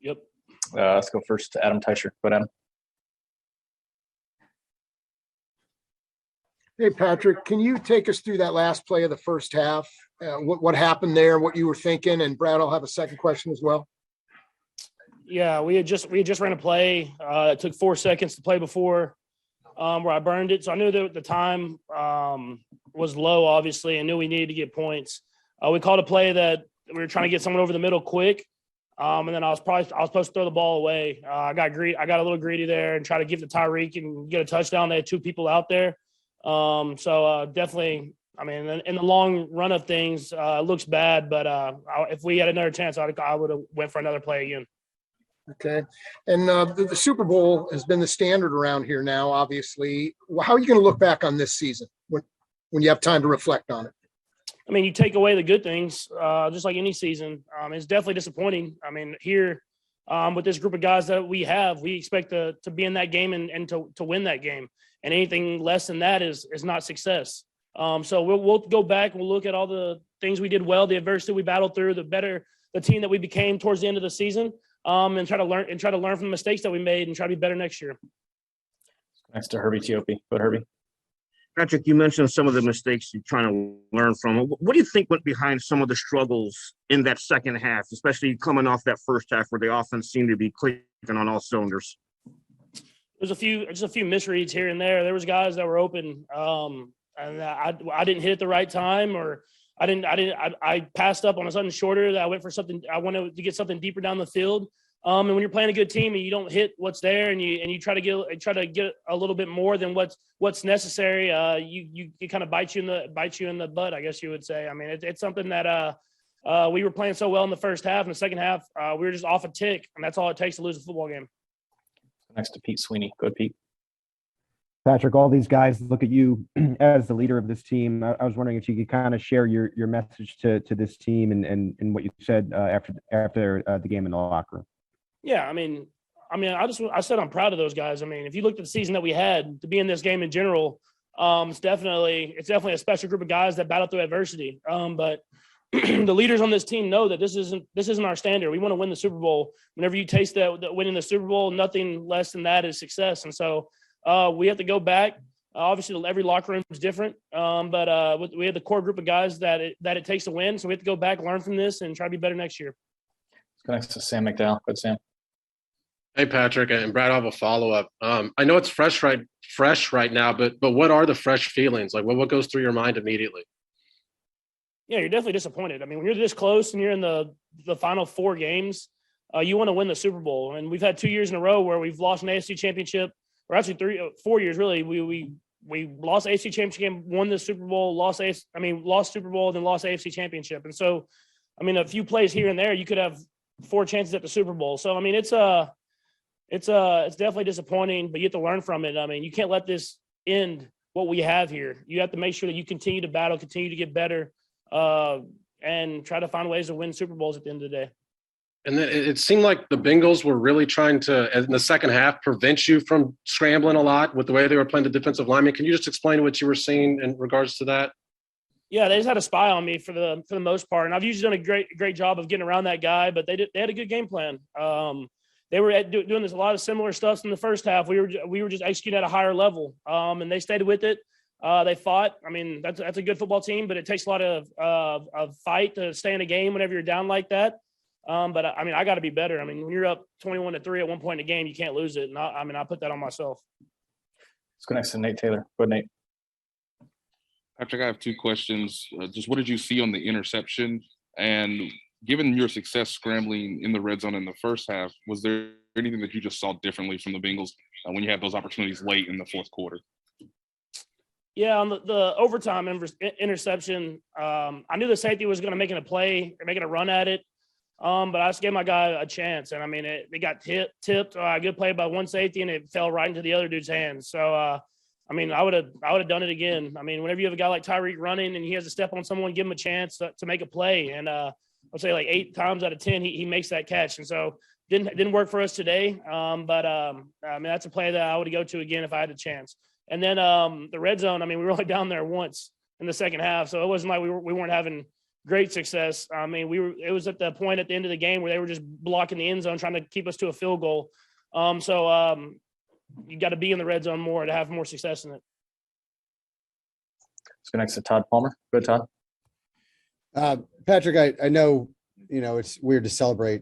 Yep. Let's go first to Adam Teicher. Go ahead, Adam. Hey, Patrick, can you take us through that last play of the first half? What happened there, what you were thinking? And Brad, I'll have a second question as well. Yeah, we had just ran a play. It took 4 seconds to play before where I burned it. So I knew that the time was low, obviously, and knew we needed to get points. We called a play that we were trying to get someone over the middle quick. And then I was supposed to throw the ball away. I got a little greedy there and try to give to Tyreek and get a touchdown. They had 2 people out there. So definitely, I mean, in the long run of things, it looks bad, but if we had another chance, I would have went for another play again. Okay. And the Super Bowl has been the standard around here now, obviously. How are you going to look back on this season when you have time to reflect on it? I mean, you take away the good things, just like any season. It's definitely disappointing. I mean, here with this group of guys that we have, we expect to be in that game and to win that game. And anything less than that is not success. So we'll go back. We'll look at all the things we did well, the adversity we battled through, the team that we became towards the end of the season, and try to learn from the mistakes that we made and try to be better next year. Next to Herbie Teope. Go ahead, Herbie. Patrick, you mentioned some of the mistakes you're trying to learn from. What do you think went behind some of the struggles in that second half, especially coming off that first half where the offense seemed to be clicking on all cylinders? There's a few misreads here and there. There was guys that were open, and I didn't hit at the right time, or I passed up on a something shorter that I went for something. I wanted to get something deeper down the field. And when you're playing a good team and you don't hit what's there, and you try to get a little bit more than what's necessary, you kind of bite you in the butt, I guess you would say. I mean, it's something that we were playing so well in the first half. In the second half, we were just off a tick, and that's all it takes to lose a football game. Next to Pete Sweeney. Go ahead, Pete. Patrick, all these guys look at you as the leader of this team. I was wondering if you could kind of share your message to this team and what you said after the game in the locker room. Yeah, I mean, I said I'm proud of those guys. I mean, if you looked at the season that we had to be in this game in general, it's definitely a special group of guys that battle through adversity. But the leaders on this team know that this isn't our standard. We want to win the Super Bowl. Whenever you taste that winning the Super Bowl, nothing less than that is success. And so we have to go back. Obviously, every locker room is different, but we have the core group of guys that it takes to win. So we have to go back, learn from this, and try to be better next year. Let's go next to Sam McDowell. Go ahead, Sam. Hey, Patrick and Brad, I have a follow-up. I know it's fresh right now, but what are the fresh feelings? Like, what goes through your mind immediately? Yeah, you're definitely disappointed. I mean, when you're this close and you're in the final 4 games, you want to win the Super Bowl. And we've had 2 years in a row where we've lost an AFC Championship, or actually 4 years really. We lost AFC Championship game, won the Super Bowl, lost Super Bowl, then lost AFC Championship. And so, I mean, a few plays here and there, you could have 4 chances at the Super Bowl. So, I mean, it's definitely disappointing, but you have to learn from it. I mean, you can't let this end what we have here. You have to make sure that you continue to battle, continue to get better, and try to find ways to win Super Bowls at the end of the day. And then it seemed like the Bengals were really trying to, in the second half, prevent you from scrambling a lot with the way they were playing the defensive lineman. Can you just explain what you were seeing in regards to that? Yeah, they just had a spy on me for the most part, and I've usually done a great job of getting around that guy. But they had a good game plan. They were doing a lot of similar stuff in the first half. We were just executing at a higher level, and they stayed with it. They fought. I mean, that's a good football team, but it takes a lot of fight to stay in a game whenever you're down like that. But I mean, I got to be better. I mean, when you're up 21-3 at one point in the game, you can't lose it. And I put that on myself. Let's go next to Nate Taylor. Go ahead, Nate. Patrick, I have 2 questions. Just what did you see on the interception? And given your success scrambling in the red zone in the first half, was there anything that you just saw differently from the Bengals when you had those opportunities late in the fourth quarter? Yeah, on the overtime interception, I knew the safety was going to make a play or making a run at it. But I just gave my guy a chance. And, I mean, it got tipped. Good play by one safety, and it fell right into the other dude's hands. So, I mean, I would have done it again. I mean, whenever you have a guy like Tyreek running and he has to step on someone, give him a chance to make a play. And I'd say like 8 times out of 10, he makes that catch. And so didn't work for us today. But I mean, that's a play that I would go to again if I had a chance. And then the red zone, I mean, we were only down there once in the second half. So it wasn't like we weren't having great success. I mean, it was at the point at the end of the game where they were just blocking the end zone, trying to keep us to a field goal. You got to be in the red zone more to have more success in it. Let's go next to Todd Palmer. Go ahead, Todd. Patrick, I know, it's weird to celebrate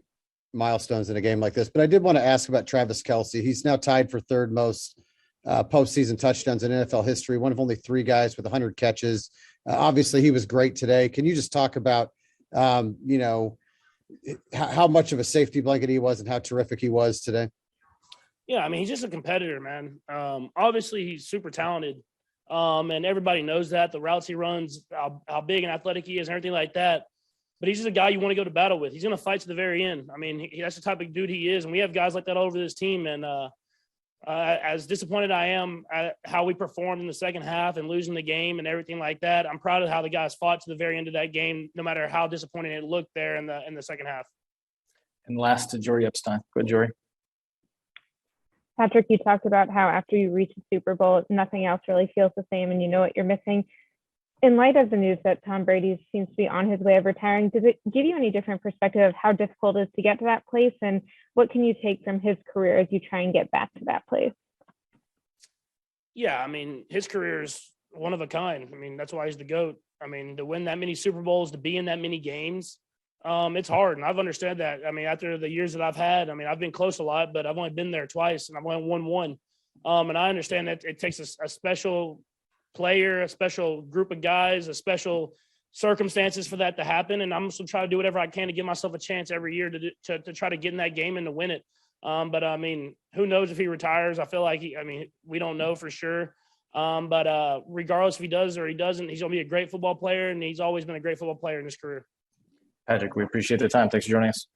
milestones in a game like this, but I did want to ask about Travis Kelce. He's now tied for third most postseason touchdowns in NFL history, one of only 3 guys with 100 catches. Obviously, he was great today. Can you just talk about, how much of a safety blanket he was and how terrific he was today? Yeah, I mean, he's just a competitor, man. Obviously, he's super talented, and everybody knows that. The routes he runs, how big and athletic he is, and everything like that. But he's just a guy you want to go to battle with. He's going to fight to the very end. I mean, that's the type of dude he is, and we have guys like that all over this team. And as disappointed I am at how we performed in the second half and losing the game and everything like that, I'm proud of how the guys fought to the very end of that game, no matter how disappointing it looked there in the second half. And last to Jory Epstein. Go ahead, Jory. Patrick, you talked about how after you reach the Super Bowl, nothing else really feels the same and you know what you're missing. In light of the news that Tom Brady seems to be on his way of retiring, does it give you any different perspective of how difficult it is to get to that place? And what can you take from his career as you try and get back to that place? Yeah, I mean, his career is one of a kind. I mean, that's why he's the GOAT. I mean, to win that many Super Bowls, to be in that many games, it's hard. And I've understood that. I mean, after the years that I've had, I mean, I've been close a lot, but I've only been there twice and I've only won one. And I understand that it takes a special player, a special group of guys, a special circumstances for that to happen. And I'm just trying to do whatever I can to give myself a chance every year to try to get in that game and to win it. But I mean, who knows if he retires? I feel like we don't know for sure. But regardless if he does or he doesn't, he's going to be a great football player. And he's always been a great football player in his career. Patrick, we appreciate the time. Thanks for joining us.